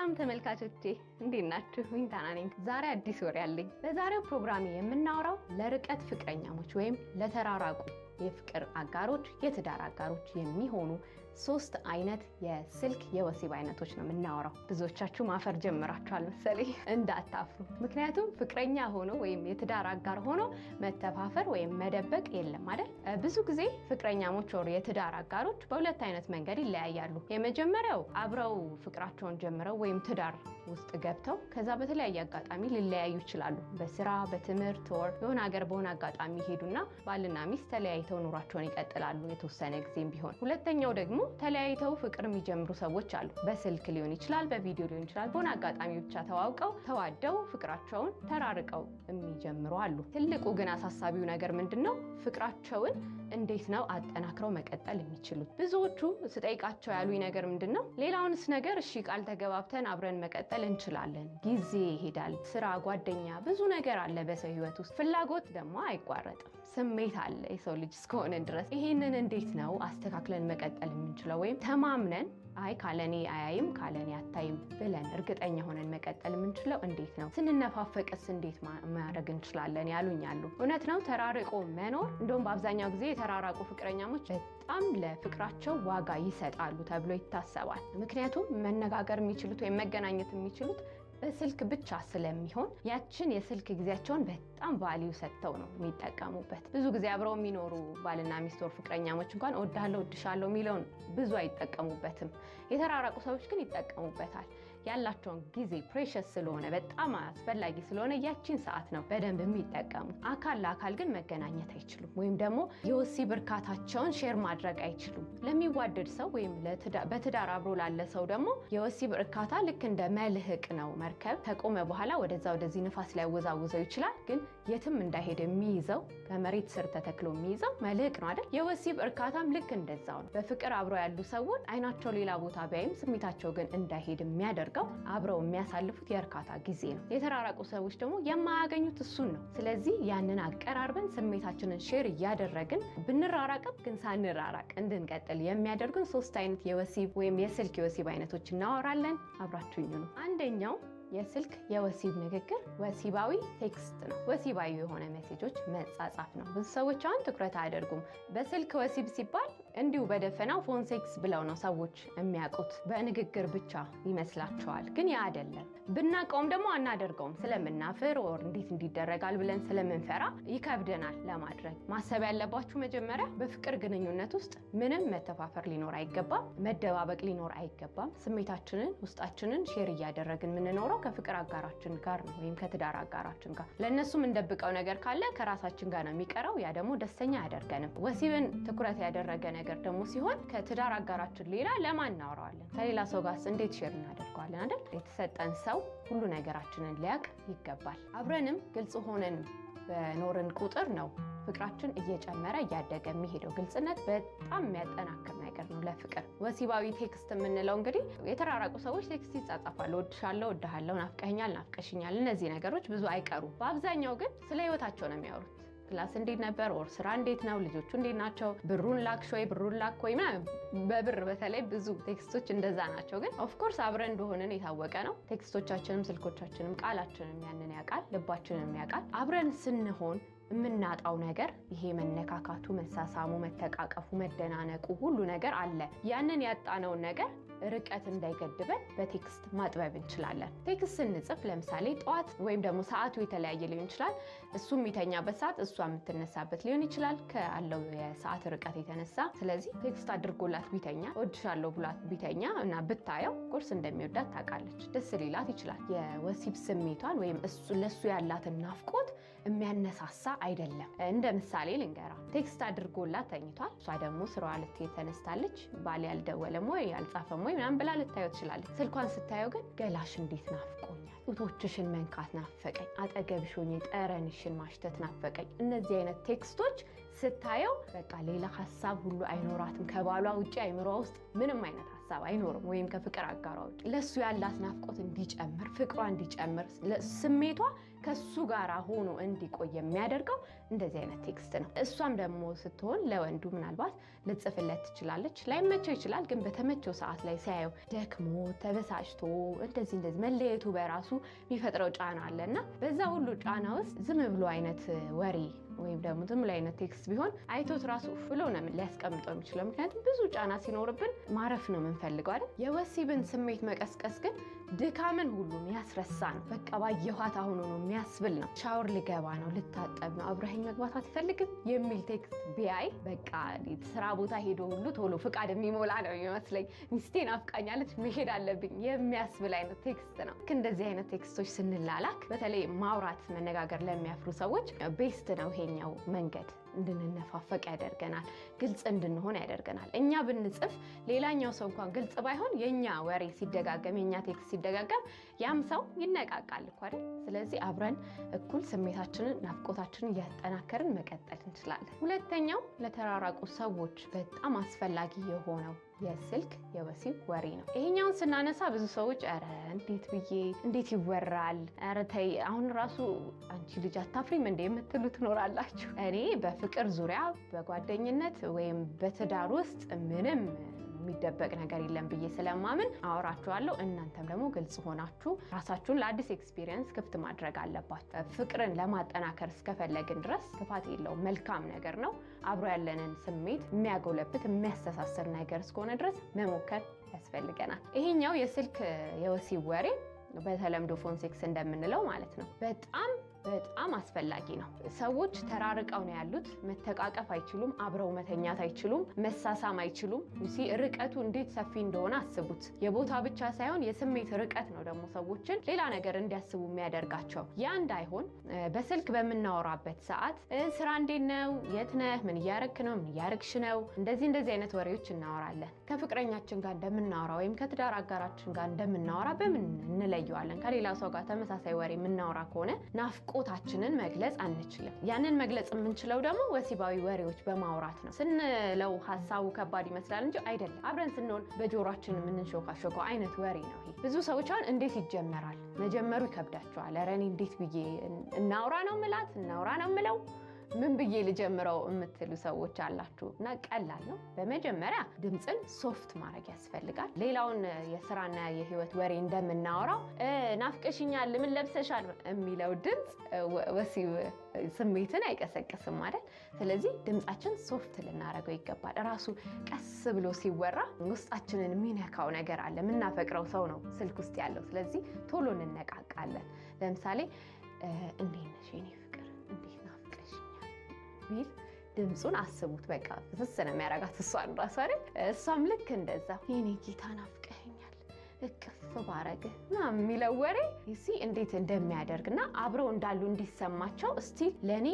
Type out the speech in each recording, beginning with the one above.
ሰላም ተመልካቾቼ እንዴት ናችሁ? ዊንታና ነኝ። ዛሬ አዲስ ወሬ አለኝ። በዛሬው ፕሮግራሜ የምናወራው ለርቀት ፍቅረኛሞች ወይም ለተራራቁ የፍቅር አጋሮች፣ የትዳር አጋሮች የሚሆኑ 3 አይነት የስልክ የወሲብ አይነቶች ነው የምናወራው። ብዙዎቻችሁ ማፈር ጀምራችኋል መሰለኝ። እንዳታፍሩ፣ ምክንያቱም ፍቅረኛ ሆኖ ወይም የትዳር አጋር ሆኖ መተፋፈር ወይም መደበቅ የለም አይደል? ብዙ ጊዜ ፍቅረኛሞች ወር የትዳር አጋሮች በሁለት አይነት መንገድ ይለያያሉ። የመጀመሪያው አብረው ፍቅራቸውን ጀምረው ወይም ትዳር ውስጥ ገብተው ከዛ በተለያየ አጋጣሚ ሊለያዩ ይችላሉ። በስራ፣ በትምህርት ወር የሆነ ሀገር በሆነ አጋጣሚ ሄዱና ባልና ሚስት ተለያይተው ኑሯቸውን ይቀጥላሉ የተወሰነ ጊዜም ቢሆን። ሁለተኛው ደግሞ ተለያይተው ፍቅር የሚጀምሩ ሰዎች አሉ። በስልክ ሊሆን ይችላል፣ በቪዲዮ ሊሆን ይችላል። በሆነ አጋጣሚ ብቻ ተዋውቀው ተዋደው ፍቅራቸውን ተራርቀው የሚጀምሩ አሉ። ትልቁ ግን አሳሳቢው ነገር ምንድነው? ፍቅራቸውን እንዴት ነው አጠናክረው መቀጠል የሚችሉት? ብዙዎቹ ስጠይቃቸው ያሉኝ ነገር ምንድነው? ሌላውንስ ነገር እሺ ቃል ተገባብተን አብረን መቀጠል እንችላለን፣ ጊዜ ይሄዳል፣ ስራ፣ ጓደኛ፣ ብዙ ነገር አለ በሰው ህይወት ውስጥ። ፍላጎት ደግሞ አይቋረጥም፣ ስሜት አለ የሰው ልጅ እስከሆነ ድረስ። ይሄንን እንዴት ነው አስተካክለን መቀጠል የምንችለው? ወይም ተማምነን አይ ካለኔ አያይም ካለኔ አታይም ብለን እርግጠኛ ሆነን መቀጠል የምንችለው እንዴት ነው? ስንነፋፈቅስ እንዴት ማድረግ እንችላለን ያሉኛሉ። እውነት ነው ተራርቆ መኖር። እንደውም በአብዛኛው ጊዜ የተራራቁ ፍቅረኛሞች በጣም ለፍቅራቸው ዋጋ ይሰጣሉ ተብሎ ይታሰባል። ምክንያቱም መነጋገር የሚችሉት ወይም መገናኘት የሚችሉት በስልክ ብቻ ስለሚሆን ያችን የስልክ ጊዜያቸውን በጣም ቫልዩ ሰጥተው ነው የሚጠቀሙበት። ብዙ ጊዜ አብረው የሚኖሩ ባልና ሚስት ወር ፍቅረኛሞች እንኳን እወድሃለሁ፣ እወድሻለሁ የሚለውን ብዙ አይጠቀሙበትም። የተራራቁ ሰዎች ግን ይጠቀሙበታል። ያላቸውን ጊዜ ፕሬሸስ ስለሆነ በጣም አስፈላጊ ስለሆነ ያቺን ሰዓት ነው በደንብ የሚጠቀሙ። አካል ለአካል ግን መገናኘት አይችሉም፣ ወይም ደግሞ የወሲብ እርካታቸውን ሼር ማድረግ አይችሉም። ለሚዋደድ ሰው ወይም በትዳር አብሮ ላለ ሰው ደግሞ የወሲብ እርካታ ልክ እንደ መልህቅ ነው። መርከብ ከቆመ በኋላ ወደዛ ወደዚህ ንፋስ ላይ ወዛውዘው ይችላል፣ ግን የትም እንዳይሄድ የሚይዘው ከመሬት ስር ተተክሎ የሚይዘው መልህቅ ነው አይደል? የወሲብ እርካታም ልክ እንደዛው ነው። በፍቅር አብረው ያሉ ሰዎች አይናቸው ሌላ ቦታ ቢያይም ስሜታቸው ግን እንዳይሄድ የሚያደርገው አብረው የሚያሳልፉት የእርካታ ጊዜ ነው። የተራራቁ ሰዎች ደግሞ የማያገኙት እሱን ነው። ስለዚህ ያንን አቀራርበን ስሜታችንን ሼር እያደረግን ብንራራቅም ግን ሳንራራቅ እንድንቀጥል የሚያደርጉን 3 አይነት የወሲብ ወይም የስልክ የወሲብ አይነቶች እናወራለን። አብራችሁኝ ነው። አንደኛው የስልክ የወሲብ ንግግር ወሲባዊ ቴክስት ነው። ወሲባዊ የሆነ ሜሴጆች መጻጻፍ ነው። ብዙ ሰዎች አሁን ትኩረት አያደርጉም። በስልክ ወሲብ ሲባል እንዲሁ በደፈናው ፎን ሴክስ ብለው ነው ሰዎች የሚያውቁት። በንግግር ብቻ ይመስላቸዋል፣ ግን ያ አይደለም። ብናውቀውም ደግሞ አናደርገውም ስለምናፍር ወር እንዴት እንዲደረጋል ብለን ስለምንፈራ ይከብደናል ለማድረግ። ማሰብ ያለባችሁ መጀመሪያ በፍቅር ግንኙነት ውስጥ ምንም መተፋፈር ሊኖር አይገባም፣ መደባበቅ ሊኖር አይገባም። ስሜታችንን ውስጣችንን ሼር እያደረግን የምንኖረው ከፍቅር አጋራችን ጋር ነው ወይም ከትዳር አጋራችን ጋር። ለእነሱም እንደብቀው ነገር ካለ ከራሳችን ጋር ነው የሚቀረው። ያ ደግሞ ደስተኛ አያደርገንም። ወሲብን ትኩረት ያደረገ ነገር ደግሞ ሲሆን ከትዳር አጋራችን ሌላ ለማን እናወራዋለን? ከሌላ ሰው ጋርስ እንዴት ሼር እናደርገዋለን አይደል? የተሰጠን ሰው ሁሉ ነገራችንን ሊያውቅ ይገባል። አብረንም ግልጽ ሆነን በኖርን ቁጥር ነው ፍቅራችን እየጨመረ እያደገ የሚሄደው። ግልጽነት በጣም የሚያጠናክር ነገር ነው ለፍቅር። ወሲባዊ ቴክስት የምንለው እንግዲህ የተራራቁ ሰዎች ቴክስት ይጻጻፋሉ። እወድሻለሁ፣ እወድሃለሁ፣ ናፍቀሽኛል፣ ናፍቀሽኛል። እነዚህ ነገሮች ብዙ አይቀሩም። በአብዛኛው ግን ስለ ህይወታቸው ነው የሚያወሩት። ክላስ እንዴት ነበር፣ ወር ስራ እንዴት ነው፣ ልጆቹ እንዴት ናቸው፣ ብሩን ላክሽ ወይ፣ ብሩን ላክ ወይ ምናምን። በብር በተለይ ብዙ ቴክስቶች እንደዛ ናቸው። ግን ኦፍኮርስ አብረን እንደሆነን የታወቀ ነው። ቴክስቶቻችንም ስልኮቻችንም ቃላችንም ያንን ያውቃል፣ ልባችንም ያውቃል። አብረን ስንሆን የምናጣው ነገር ይሄ መነካካቱ፣ መሳሳሙ፣ መተቃቀፉ፣ መደናነቁ ሁሉ ነገር አለ። ያንን ያጣነውን ነገር ርቀት እንዳይገድበን በቴክስት ማጥበብ እንችላለን። ቴክስት ስንጽፍ ለምሳሌ ጠዋት ወይም ደግሞ ሰዓቱ የተለያየ ሊሆን ይችላል። እሱ የሚተኛበት ሰዓት እሷ የምትነሳበት ሊሆን ይችላል ካለው የሰዓት ርቀት የተነሳ። ስለዚህ ቴክስት አድርጎላት ቢተኛ፣ እወድሻለሁ ብላት ቢተኛ እና ብታየው ቁርስ እንደሚወዳት ታውቃለች። ደስ ሊላት ይችላል። የወሲብ ስሜቷን ወይም ለሱ ያላትን ናፍቆት የሚያነሳሳ አይደለም። እንደ ምሳሌ ልንገራ። ቴክስት አድርጎላት ተኝቷል። እሷ ደግሞ ስራዋ ልትሄድ ተነስታለች። ባል ያልደወለም ወይ ያልጻፈም ወይ ምናምን ብላ ልታየው ትችላለች። ስልኳን ስታየው ግን ገላሽ እንዴት ናፍቆኛል፣ ጡቶችሽን መንካት ናፈቀኝ፣ አጠገብሽ ሆኜ ጠረንሽን ማሽተት ናፈቀኝ። እነዚህ አይነት ቴክስቶች ስታየው በቃ ሌላ ሀሳብ ሁሉ አይኖራትም። ከባሏ ውጭ አይምሯ ውስጥ ምንም አይነት ሀሳብ አይኖርም። ወይም ከፍቅር አጋሯ ውጭ ለሱ ያላት ናፍቆት እንዲጨምር፣ ፍቅሯ እንዲጨምር፣ ስሜቷ ከሱ ጋር ሆኖ እንዲቆይ የሚያደርገው እንደዚህ አይነት ቴክስት ነው። እሷም ደግሞ ስትሆን ለወንዱ ምናልባት ልጽፍለት ትችላለች። ላይመቸው ይችላል፣ ግን በተመቸው ሰዓት ላይ ሲያየው ደክሞ ተበሳጭቶ እንደዚህ መለየቱ በራሱ የሚፈጥረው ጫና አለና በዛ ሁሉ ጫና ውስጥ ዝም ብሎ አይነት ወሬ ወይም ደግሞ ዝም ብሎ አይነት ቴክስት ቢሆን አይቶት ራሱ ብሎ ነው ሊያስቀምጠው የሚችለው። ምክንያቱም ብዙ ጫና ሲኖርብን ማረፍ ነው የምንፈልገው አይደል? የወሲብን ስሜት መቀስቀስ ግን ድካምን ሁሉ የሚያስረሳ ነው። በቃ ባየኋት አሁኑ ነው የሚያስብል ነው። ሻወር ልገባ ነው፣ ልታጠብ ነው፣ አብረኸኝ መግባት አትፈልግም የሚል ቴክስት ቢያይ በቃ ስራ ቦታ ሄዶ ሁሉ ቶሎ ፍቃድ የሚሞላ ነው የሚመስለኝ። ሚስቴን አፍቃኛለች መሄድ አለብኝ የሚያስብል አይነት ቴክስት ነው። እንደዚህ አይነት ቴክስቶች ስንላላክ በተለይ ማውራት መነጋገር ለሚያፍሩ ሰዎች ቤስት ነው ይሄኛው መንገድ። እንድንነፋፈቅ ያደርገናል፣ ግልጽ እንድንሆን ያደርገናል። እኛ ብንጽፍ ሌላኛው ሰው እንኳን ግልጽ ባይሆን የኛ ወሬ ሲደጋገም፣ የኛ ቴክስት ሲደጋገም ያም ሰው ይነቃቃል እኮ አይደል? ስለዚህ አብረን እኩል ስሜታችንን ናፍቆታችንን እያጠናከርን መቀጠል እንችላለን። ሁለተኛው ለተራራቁ ሰዎች በጣም አስፈላጊ የሆነው የስልክ የወሲብ ወሬ ነው። ይሄኛውን ስናነሳ ብዙ ሰዎች ኧረ እንዴት ይወራል፣ ኧረ ተይ አሁን ራሱ አንቺ ልጅ አታፍሪም እንደ የምትሉ ትኖራላችሁ። እኔ በፍቅር ዙሪያ በጓደኝነት ወይም በትዳር ውስጥ ምንም የሚደበቅ ነገር የለም ብዬ ስለማምን አወራችኋለሁ። እናንተም ደግሞ ግልጽ ሆናችሁ ራሳችሁን ለአዲስ ኤክስፒሪየንስ ክፍት ማድረግ አለባችሁ። ፍቅርን ለማጠናከር እስከፈለግን ድረስ ክፋት የለውም፣ መልካም ነገር ነው። አብሮ ያለንን ስሜት የሚያጎለብት የሚያስተሳስር ነገር እስከሆነ ድረስ መሞከር ያስፈልገናል። ይሄኛው የስልክ የወሲብ ወሬ በተለምዶ ፎን ሴክስ እንደምንለው ማለት ነው በጣም አስፈላጊ ነው። ሰዎች ተራርቀው ነው ያሉት፣ መተቃቀፍ አይችሉም፣ አብረው መተኛት አይችሉም፣ መሳሳም አይችሉም። ርቀቱ እንዴት ሰፊ እንደሆነ አስቡት። የቦታ ብቻ ሳይሆን የስሜት ርቀት ነው ደግሞ ሰዎችን ሌላ ነገር እንዲያስቡ የሚያደርጋቸው። ያ እንዳይሆን በስልክ በምናወራበት ሰዓት ስራ እንዴት ነው፣ የት ነህ፣ ምን እያረክ ነው፣ ምን እያረግሽ ነው፣ እንደዚህ አይነት ወሬዎች እናወራለን። ከፍቅረኛችን ጋር እንደምናወራ ወይም ከትዳር አጋራችን ጋር እንደምናወራ በምን እንለየዋለን? ከሌላ ሰው ጋር ተመሳሳይ ወሬ የምናወራ ከሆነ ናፍቆታችንን መግለጽ አንችልም። ያንን መግለጽ የምንችለው ደግሞ ወሲባዊ ወሬዎች በማውራት ነው። ስንለው ሀሳቡ ከባድ ይመስላል እንጂ አይደለም። አብረን ስንሆን በጆሯችን የምንሾካሾከው አይነት ወሬ ነው ይሄ። ብዙ ሰዎች አሁን እንዴት ይጀመራል መጀመሩ ይከብዳቸዋል። ኧረ እኔ እንዴት ብዬ እናውራ ነው ምላት፣ እናውራ ነው ምለው፣ ምን ብዬ ልጀምረው የምትሉ ሰዎች አላችሁ። እና ቀላል ነው። በመጀመሪያ ድምፅን ሶፍት ማድረግ ያስፈልጋል። ሌላውን የስራና የህይወት ወሬ እንደምናወራው ናፍቀሽኛል፣ ምን ለብሰሻል የሚለው ድምፅ ወሲብ ስሜትን አይቀሰቅስም አይደል? ስለዚህ ድምፃችን ሶፍት ልናደርገው ይገባል። ራሱ ቀስ ብሎ ሲወራ ውስጣችንን የሚነካው ነገር አለ። የምናፈቅረው ሰው ነው ስልክ ውስጥ ያለው። ስለዚህ ቶሎ እንነቃቃለን። ለምሳሌ እንዴት ነሽ የኔ ፍቅር፣ እንዴት ናፍቀሽኛል ቢል ድምፁን አስቡት። በቃ ፍስስ ነው የሚያረጋት እሷን ራሱ አይደል? እሷም ልክ እንደዛ የኔ ጌታ ናፍቀኸኛል እቅፍ ባረግህ ምናምን የሚለው ወሬ እንዴት እንደሚያደርግና አብረው እንዳሉ እንዲሰማቸው እስቲል ለእኔ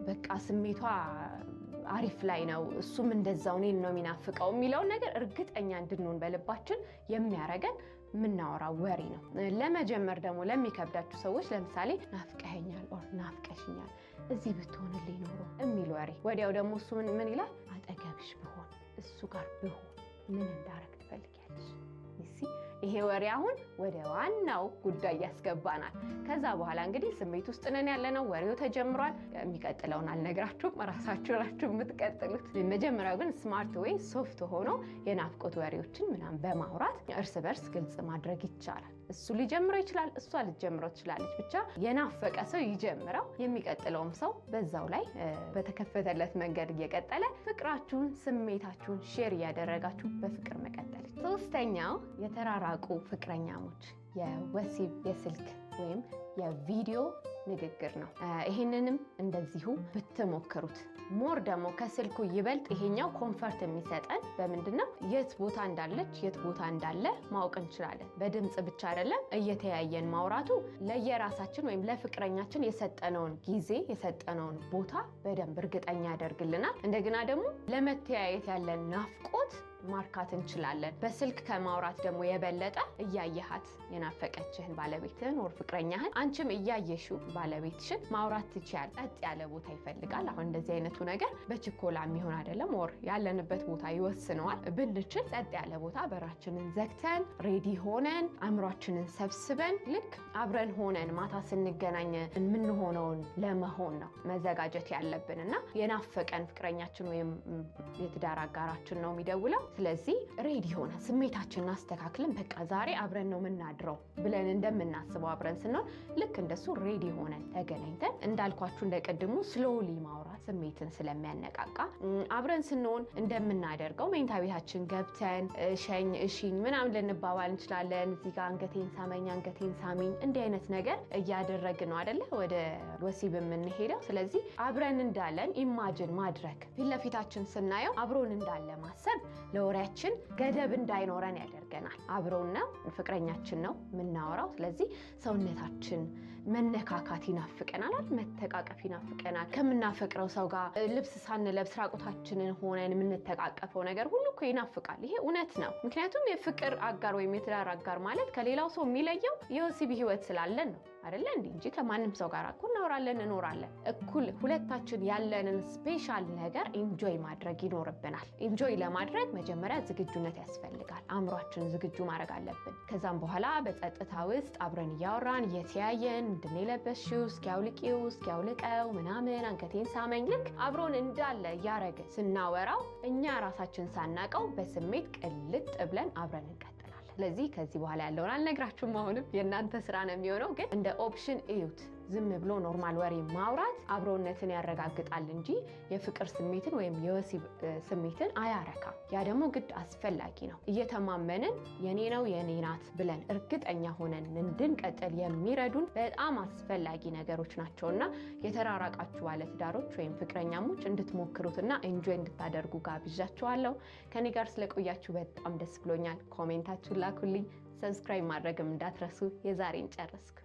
በቃ ስሜቷ አሪፍ ላይ ነው፣ እሱም እንደዛው እኔን ነው የሚናፍቀው የሚለውን ነገር እርግጠኛ እንድንሆን በልባችን የሚያረገን የምናወራው ወሬ ነው። ለመጀመር ደግሞ ለሚከብዳችሁ ሰዎች ለምሳሌ ናፍቀኸኛል ኦር ናፍቀሽኛል እዚህ ብትሆንልኝ ኖሮ የሚል ወሬ። ወዲያው ደግሞ እሱ ምን ይላል? አጠገብሽ ብሆን፣ እሱ ጋር ብሆን ምን እንዳረግ ትፈልጊያለሽ? ይሄ ወሬ አሁን ወደ ዋናው ጉዳይ ያስገባናል። ከዛ በኋላ እንግዲህ ስሜት ውስጥ ነን ያለነው፣ ወሬው ተጀምሯል። የሚቀጥለውን አልነግራችሁም፣ ራሳችሁ ናችሁ የምትቀጥሉት። መጀመሪያው ግን ስማርት ወይ ሶፍት ሆኖ የናፍቆት ወሬዎችን ምናምን በማውራት እርስ በርስ ግልጽ ማድረግ ይቻላል። እሱ ሊጀምረው ይችላል፣ እሷ ልትጀምረው ትችላለች። ብቻ የናፈቀ ሰው ይጀምረው፣ የሚቀጥለውም ሰው በዛው ላይ በተከፈተለት መንገድ እየቀጠለ ፍቅራችሁን፣ ስሜታችሁን ሼር እያደረጋችሁ በፍቅር መቀጠል። ሶስተኛው የተራራቁ ፍቅረኛሞች የወሲብ የስልክ ወይም የቪዲዮ ንግግር ነው። ይሄንንም እንደዚሁ ብትሞክሩት። ሞር ደግሞ ከስልኩ ይበልጥ ይሄኛው ኮንፈርት የሚሰጠን በምንድነው? የት ቦታ እንዳለች የት ቦታ እንዳለ ማወቅ እንችላለን። በድምጽ ብቻ አይደለም፣ እየተያየን ማውራቱ ለየራሳችን ወይም ለፍቅረኛችን የሰጠነውን ጊዜ የሰጠነውን ቦታ በደንብ እርግጠኛ ያደርግልናል። እንደገና ደግሞ ለመተያየት ያለን ናፍቆት ማርካት እንችላለን። በስልክ ከማውራት ደግሞ የበለጠ እያየሃት የናፈቀችህን ባለቤትህን ወር ፍቅረኛህን አንቺም እያየሽው ባለቤትሽን ማውራት ትችያለሽ። ጸጥ ያለ ቦታ ይፈልጋል። አሁን እንደዚህ አይነቱ ነገር በችኮላ የሚሆን አይደለም፣ ወር ያለንበት ቦታ ይወስነዋል። ብንችል ጸጥ ያለ ቦታ በራችንን ዘግተን ሬዲ ሆነን አእምሯችንን ሰብስበን ልክ አብረን ሆነን ማታ ስንገናኝ የምንሆነውን ለመሆን ነው መዘጋጀት ያለብን እና የናፈቀን ፍቅረኛችን ወይም የትዳር አጋራችን ነው የሚደውለው። ስለዚህ ሬዲ ሆነ ስሜታችንን አስተካክለን በቃ ዛሬ አብረን ነው የምናድረው ብለን እንደምናስበው አብረን ስንሆን ልክ እንደሱ ሬዲ ሆነን ተገናኝተን እንዳልኳችሁ እንደቀድሙ ስሎሊ ማውራት ስሜትን ስለሚያነቃቃ አብረን ስንሆን እንደምናደርገው መኝታ ቤታችን ገብተን ሸኝ እሺኝ ምናምን ልንባባል እንችላለን። እዚህ ጋር አንገቴን ሳመኝ አንገቴን ሳሚኝ እንዲህ አይነት ነገር እያደረግን ነው አይደለ ወደ ወሲብ የምንሄደው። ስለዚህ አብረን እንዳለን ኢማጅን ማድረግ ፊት ለፊታችን ስናየው አብሮን እንዳለ ማሰብ ለወሬያችን ገደብ እንዳይኖረን ያደርገናል። አብሮና ፍቅረኛችን ነው የምናወራው። ስለዚህ ሰውነታችን መነካካት ይናፍቀናል፣ መተቃቀፍ ይናፍቀናል። ከምናፈቅረው ሰው ጋር ልብስ ሳንለብስ ራቁታችንን ሆነን የምንተቃቀፈው ነገር ሁሉ እኮ ይናፍቃል። ይሄ እውነት ነው። ምክንያቱም የፍቅር አጋር ወይም የትዳር አጋር ማለት ከሌላው ሰው የሚለየው የወሲብ ህይወት ስላለን ነው አይደለ እንጂ ከማንም ሰው ጋር እኮ እናወራለን እንኖራለን። እኩል ሁለታችን ያለንን ስፔሻል ነገር ኢንጆይ ማድረግ ይኖርብናል። ኢንጆይ ለማድረግ መጀመሪያ ዝግጁነት ያስፈልጋል። አእምሯችን ዝግጁ ማድረግ አለብን። ከዛም በኋላ በጸጥታ ውስጥ አብረን እያወራን እየተያየን ምንድን የለበስሽው እስኪ አውልቂው እስኪ አውልቀው ምናምን አንገቴን ሳመኝ ልክ አብሮን እንዳለ እያረግን ስናወራው እኛ ራሳችን ሳናቀው በስሜት ቅልጥ ብለን አብረን እንቀጥላለን። ስለዚህ ከዚህ በኋላ ያለውን አልነግራችሁም። አሁንም የእናንተ ስራ ነው የሚሆነው። ግን እንደ ኦፕሽን እዩት። ዝም ብሎ ኖርማል ወሬ ማውራት አብሮነትን ያረጋግጣል እንጂ የፍቅር ስሜትን ወይም የወሲብ ስሜትን አያረካም። ያ ደግሞ ግድ አስፈላጊ ነው። እየተማመንን የኔ ነው የኔ ናት ብለን እርግጠኛ ሆነን እንድንቀጥል የሚረዱን በጣም አስፈላጊ ነገሮች ናቸውና የተራራቃችሁ ባለትዳሮች ወይም ፍቅረኛሞች እንድትሞክሩትና ኢንጆይ እንድታደርጉ ጋብዣችኋለሁ። ከኔ ጋር ስለቆያችሁ በጣም ደስ ብሎኛል። ኮሜንታችሁን ላኩልኝ። ሰብስክራይብ ማድረግም እንዳትረሱ። የዛሬን ጨረስኩ።